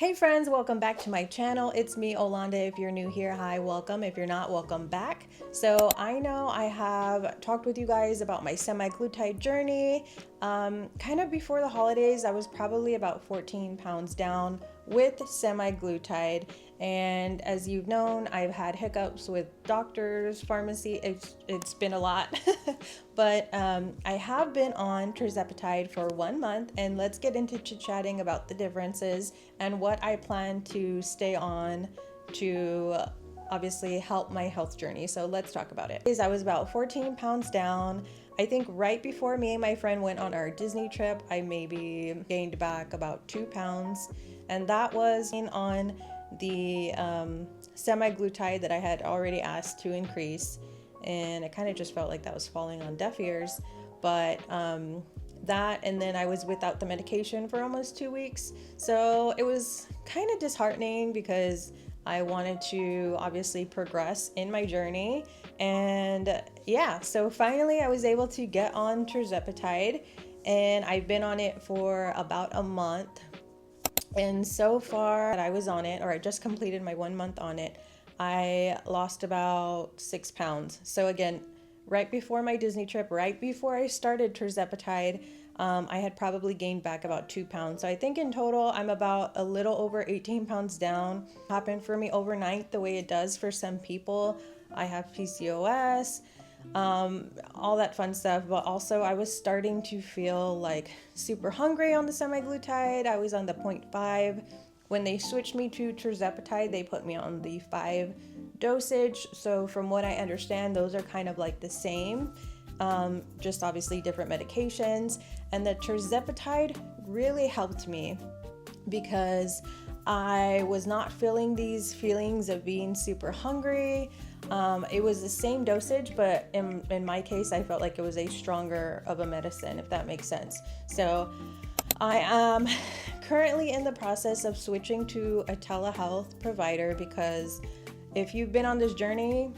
Hey friends, welcome back to my channel. It's me, 𝓢𝓾𝓫𝓮𝓻𝓲𝓫𝓮. If you're new here, hi, welcome. If you're not, welcome back. So I know I have talked with you guys about my semaglutide journey. Kind of before the holidays, I was probably about 14 pounds down with semaglutide. And as you've known, I've had hiccups with doctors, pharmacy. It's been a lot. But I have been on tirzepatide for 1 month, and let's get into chit-chatting about the differences and what I plan to stay on to obviously help my health journey. So let's talk about it. I was about 14 pounds down. I think right before me and my friend went on our Disney trip, I maybe gained back about 2 pounds, and that was on the semaglutide that I had already asked to increase. And it kind of just felt like that was falling on deaf ears. But that, and then I was without the medication for almost 2 weeks. So it was kind of disheartening because I wanted to obviously progress in my journey. And yeah, so finally I was able to get on tirzepatide, and I've been on it for about a month. And so far that I was on it, or I just completed my 1 month on it, I lost about 6 pounds. So again, right before my Disney trip, right before I started tirzepatide, I had probably gained back about 2 pounds. So I think in total, I'm about a little over 18 pounds down. It happened for me overnight the way it does for some people. I have PCOS, all that fun stuff. But also I was starting to feel like super hungry on the semaglutide. I was on the 0.5. When they switched me to tirzepatide, they put me on the 5 dosage. So from what I understand, those are kind of like the same, just obviously different medications. And the tirzepatide really helped me because I was not feeling these feelings of being super hungry. It was the same dosage, but in my case, I felt like it was a stronger of a medicine, if that makes sense. So I am currently in the process of switching to a telehealth provider because if you've been on this journey,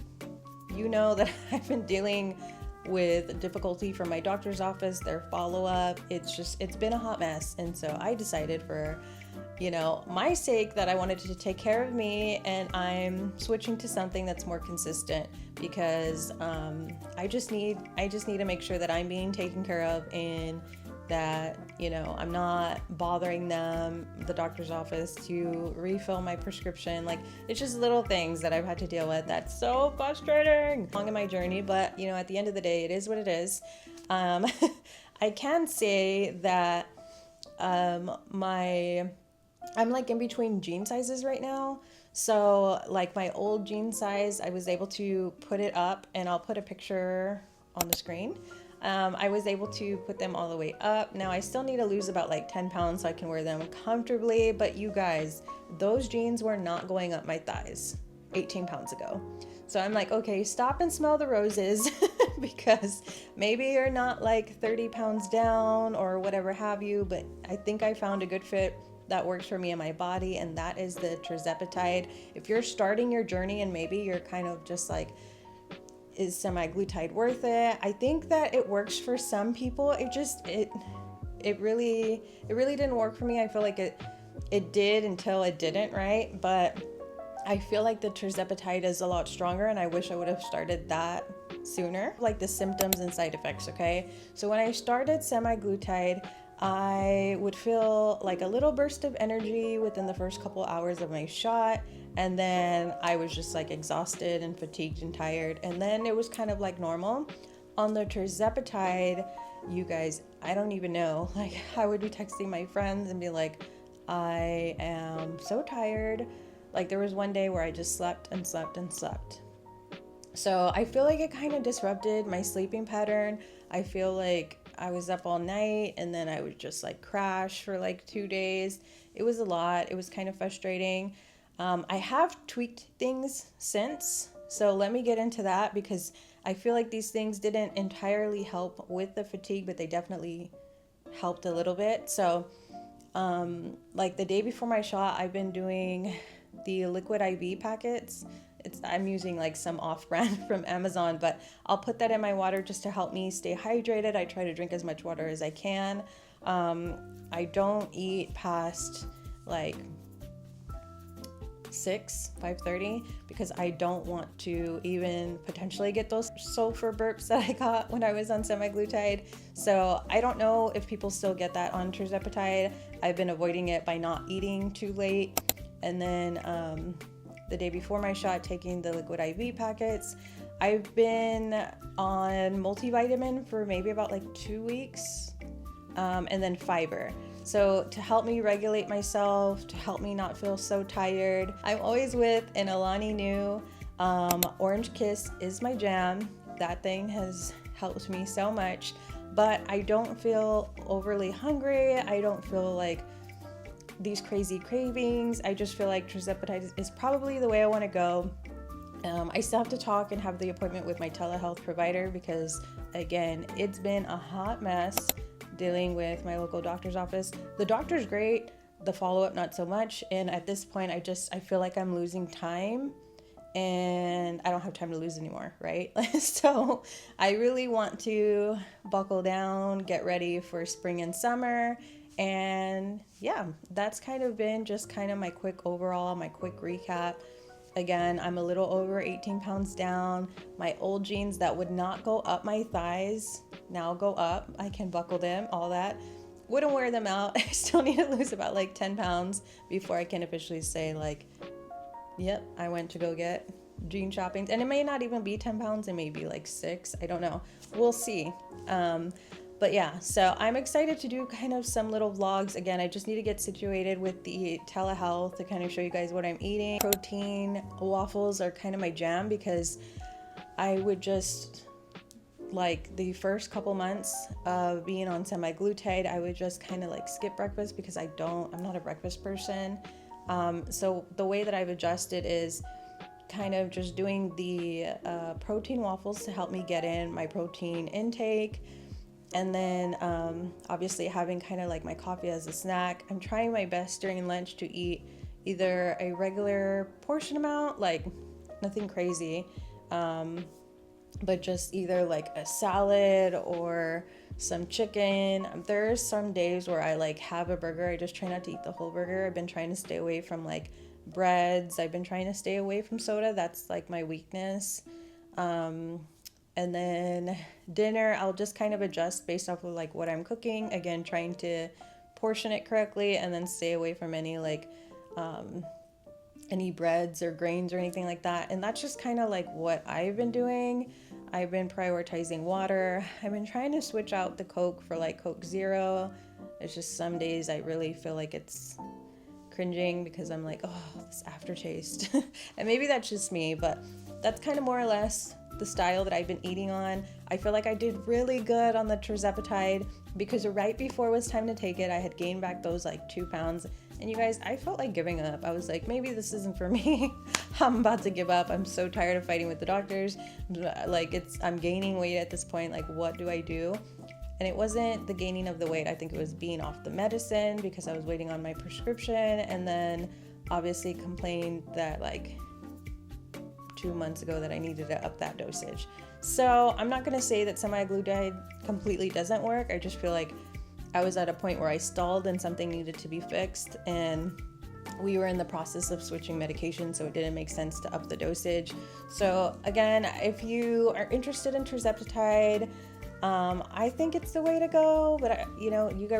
you know that I've been dealing with difficulty from my doctor's office, their follow-up. It's been a hot mess. And so I decided for, my sake that I wanted to take care of me, and I'm switching to something that's more consistent because I just need to make sure that I'm being taken care of and that, I'm not bothering them, the doctor's office, to refill my prescription. Like, it's just little things that I've had to deal with. That's so frustrating along in my journey, but at the end of the day, it is what it is. I can say that I'm like in between jean sizes right now. So like my old jean size, I was able to put it up, and I'll put a picture on the screen. I was able to put them all the way up. Now I still need to lose about like 10 pounds so I can wear them comfortably, but you guys, those jeans were not going up my thighs 18 pounds ago. So I'm like, okay, stop and smell the roses because maybe you're not like 30 pounds down or whatever have you, but I think I found a good fit that works for me and my body, and that is the tirzepatide. If you're starting your journey and maybe you're kind of just like, is semaglutide worth it? I think that it works for some people. It really didn't work for me. I feel like it did until it didn't, right? But I feel like the tirzepatide is a lot stronger, and I wish I would have started that sooner. Like the symptoms and side effects, okay? So when I started semaglutide, I would feel like a little burst of energy within the first couple hours of my shot, and then I was just like exhausted and fatigued and tired, and then it was kind of like normal. On the tirzepatide, you guys, I don't even know, like I would be texting my friends and be like, I am so tired. Like there was one day where I just slept and slept and slept. So I feel like it kind of disrupted my sleeping pattern. I feel like I was up all night, and then I would just like crash for like 2 days. It was a lot. It was kind of frustrating. I have tweaked things since, so let me get into that because I feel like these things didn't entirely help with the fatigue, but they definitely helped a little bit. So like the day before my shot, I've been doing the liquid IV packets. I'm using like some off-brand from Amazon, but I'll put that in my water just to help me stay hydrated. I try to drink as much water as I can. I don't eat past like 5:30, because I don't want to even potentially get those sulfur burps that I got when I was on semaglutide. So I don't know if people still get that on tirzepatide. I've been avoiding it by not eating too late, and then the day before my shot, taking the liquid IV packets. I've been on multivitamin for maybe about like 2 weeks, and then fiber. So to help me regulate myself, to help me not feel so tired. I'm always with an Alani Nu. Orange Kiss is my jam. That thing has helped me so much, but I don't feel overly hungry. I don't feel like these crazy cravings. I just feel like tirzepatide is probably the way I want to go. I still have to talk and have the appointment with my telehealth provider, because again, it's been a hot mess dealing with my local doctor's office. The doctor's great, the follow-up not so much, and at this point I feel like I'm losing time, and I don't have time to lose anymore, right? So I really want to buckle down, get ready for spring and summer. And yeah, that's kind of been just kind of my quick recap. Again, I'm a little over 18 pounds down. My old jeans that would not go up my thighs now go up. I can buckle them, all that. Wouldn't wear them out. I still need to lose about like 10 pounds before I can officially say like, yep, I went to go get jean shopping. And it may not even be 10 pounds. It may be like 6. I don't know. We'll see. But yeah, so I'm excited to do kind of some little vlogs. Again, I just need to get situated with the telehealth to kind of show you guys what I'm eating. Protein waffles are kind of my jam, because I would just, like the first couple months of being on semaglutide, I would just kind of like skip breakfast, because I'm not a breakfast person. So the way that I've adjusted is kind of just doing the protein waffles to help me get in my protein intake. And then obviously having kind of like my coffee as a snack. I'm trying my best during lunch to eat either a regular portion amount, like nothing crazy, but just either like a salad or some chicken. There's some days where I like have a burger. I just try not to eat the whole burger. I've been trying to stay away from like breads. I've been trying to stay away from soda. That's like my weakness. And then dinner, I'll just kind of adjust based off of like what I'm cooking. Again, trying to portion it correctly, and then stay away from any like any breads or grains or anything like that. And that's just kind of like what I've been doing. I've been prioritizing water. I've been trying to switch out the Coke for like Coke Zero. It's just some days I really feel like it's cringing, because I'm like, oh, this aftertaste. And maybe that's just me, but that's kind of more or less the style that I've been eating on. I feel like I did really good on the tirzepatide, because right before it was time to take it, I had gained back those like 2 pounds. And you guys, I felt like giving up. I was like, maybe this isn't for me. I'm about to give up. I'm so tired of fighting with the doctors. Like I'm gaining weight at this point. Like, what do I do? And it wasn't the gaining of the weight. I think it was being off the medicine, because I was waiting on my prescription, and then obviously complained that like 2 months ago that I needed to up that dosage. So I'm not going to say that semaglutide completely doesn't work. I just feel like I was at a point where I stalled and something needed to be fixed, and we were in the process of switching medication, so it didn't make sense to up the dosage. So again, if you are interested in tirzepatide, I think it's the way to go, but you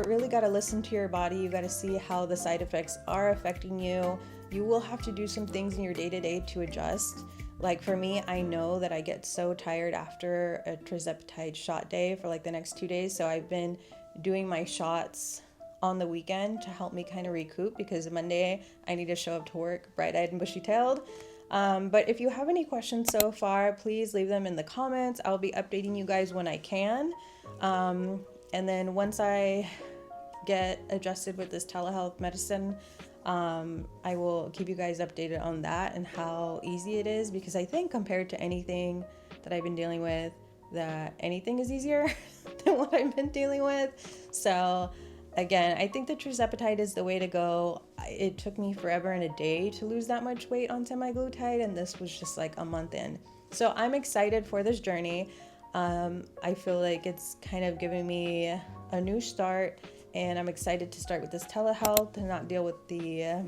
really got to listen to your body. You got to see how the side effects are affecting you. You will have to do some things in your day-to-day to adjust. Like for me, I know that I get so tired after a tirzepatide shot day for like the next 2 days. So I've been doing my shots on the weekend to help me kind of recoup, because Monday I need to show up to work bright-eyed and bushy-tailed. But if you have any questions so far, please leave them in the comments. I'll be updating you guys when I can. And then once I get adjusted with this telehealth medicine, I will keep you guys updated on that and how easy it is, because I think compared to anything that I've been dealing with, that anything is easier than what I've been dealing with. So again, I think the tirzepatide is the way to go. It took me forever and a day to lose that much weight on semaglutide, and this was just like a month in. So I'm excited for this journey. I feel like it's kind of giving me a new start, and I'm excited to start with this telehealth and not deal with the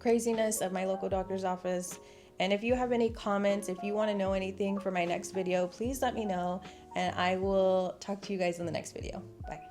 craziness of my local doctor's office. And if you have any comments, if you want to know anything for my next video, please let me know, and I will talk to you guys in the next video. Bye.